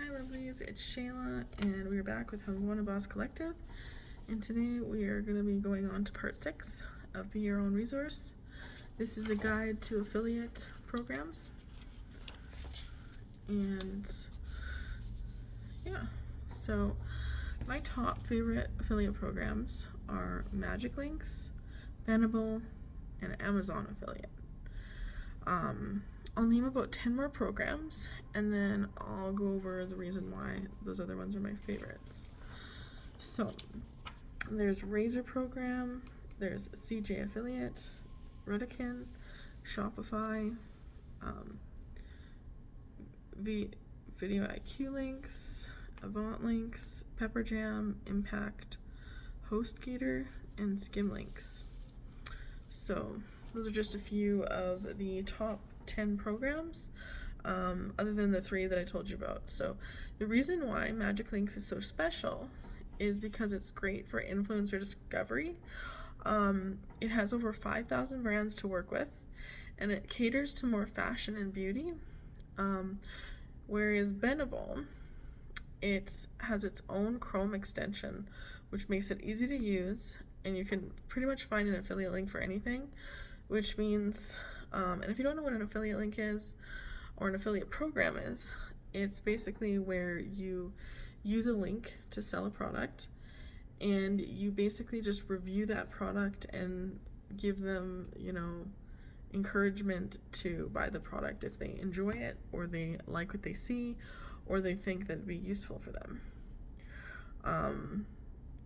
lovelies, it's Shayla, and we are back with Hungry Wanna Boss Collective. And today we are going to be going on to part 6 of Be Your Own Resource. This is a guide to affiliate programs. And yeah, so my top favorite affiliate programs are Magic Links, Venable, and Amazon Affiliate. I'll name about 10 more programs, and then I'll go over the reason why those other ones are my favorites. So, there's Razor Program, there's CJ Affiliate, Ruddikin, Shopify, Video IQ Links, Avant Links, Pepperjam, Impact, HostGator, and Skimlinks. So, those are just a few of the top 10 programs, other than the 3 that I told you about. So the reason why Magic Links is so special is because it's great for influencer discovery. It has over 5,000 brands to work with, and it caters to more fashion and beauty. Whereas Venable, it has its own Chrome extension, which makes it easy to use, and you can pretty much find an affiliate link for anything, which means, and if you don't know what an affiliate link is, or an affiliate program is, it's basically where you use a link to sell a product, and you basically just review that product and give them, encouragement to buy the product if they enjoy it, or they like what they see, or they think that it'd be useful for them.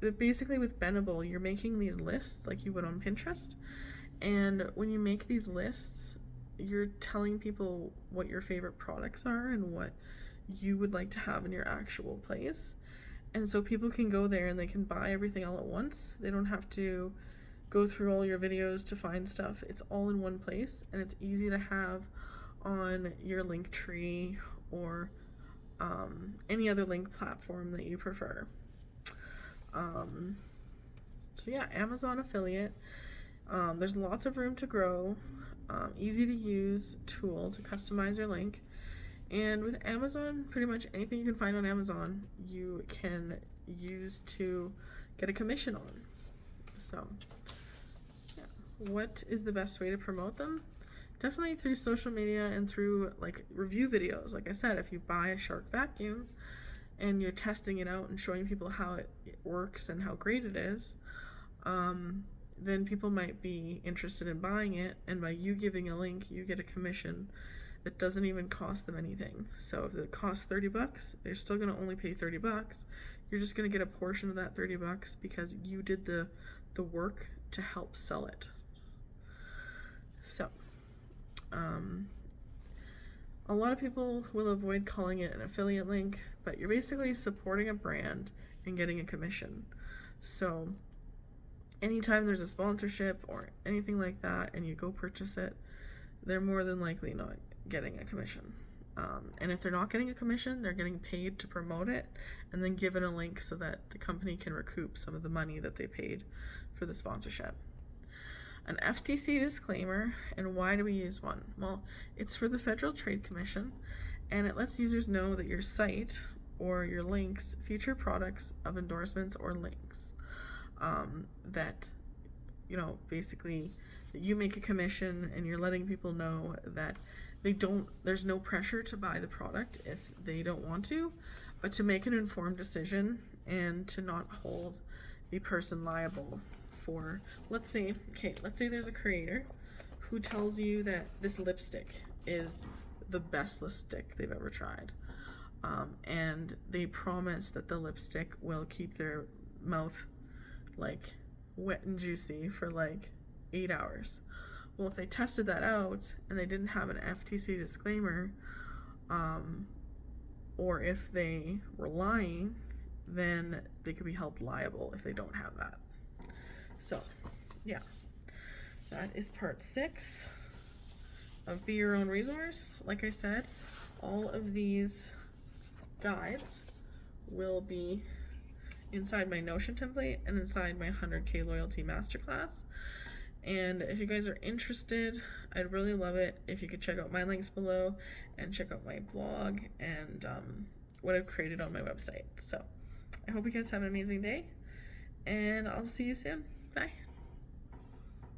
But basically with Venable, you're making these lists like you would on Pinterest. And when you make these lists, you're telling people what your favorite products are and what you would like to have in your actual place. And so people can go there and they can buy everything all at once. They don't have to go through all your videos to find stuff. It's all in one place, and it's easy to have on your Linktree or any other link platform that you prefer. So yeah, Amazon Affiliate. There's lots of room to grow, easy to use tool to customize your link. And with Amazon, pretty much anything you can find on Amazon, you can use to get a commission on. So, yeah. What is the best way to promote them? Definitely through social media and through review videos. Like I said, if you buy a Shark vacuum and you're testing it out and showing people how it works and how great it is, then people might be interested in buying it, and by you giving a link, you get a commission that doesn't even cost them anything. So if it costs $30, they're still going to only pay $30. You're just going to get a portion of that $30 because you did the work to help sell it. So, a lot of people will avoid calling it an affiliate link, but you're basically supporting a brand and getting a commission. So anytime there's a sponsorship or anything like that and you go purchase it, they're more than likely not getting a commission. And if they're not getting a commission, they're getting paid to promote it and then given a link so that the company can recoup some of the money that they paid for the sponsorship. An FTC disclaimer, and why do we use one? Well, it's for the Federal Trade Commission, and it lets users know that your site or your links feature products of endorsements or links. That, basically you make a commission and you're letting people know that there's no pressure to buy the product if they don't want to, but to make an informed decision and to not hold the person liable for, let's say there's a creator who tells you that this lipstick is the best lipstick they've ever tried. And they promise that the lipstick will keep their mouth wet and juicy for 8 hours. Well, if they tested that out and they didn't have an FTC disclaimer, or if they were lying, then they could be held liable if they don't have that. So, yeah, that is part 6 of Be Your Own Resource. Like I said, all of these guides will be inside my Notion template and inside my 100K Loyalty Masterclass. And if you guys are interested, I'd really love it if you could check out my links below and check out my blog and what I've created on my website. So I hope you guys have an amazing day, and I'll see you soon. Bye.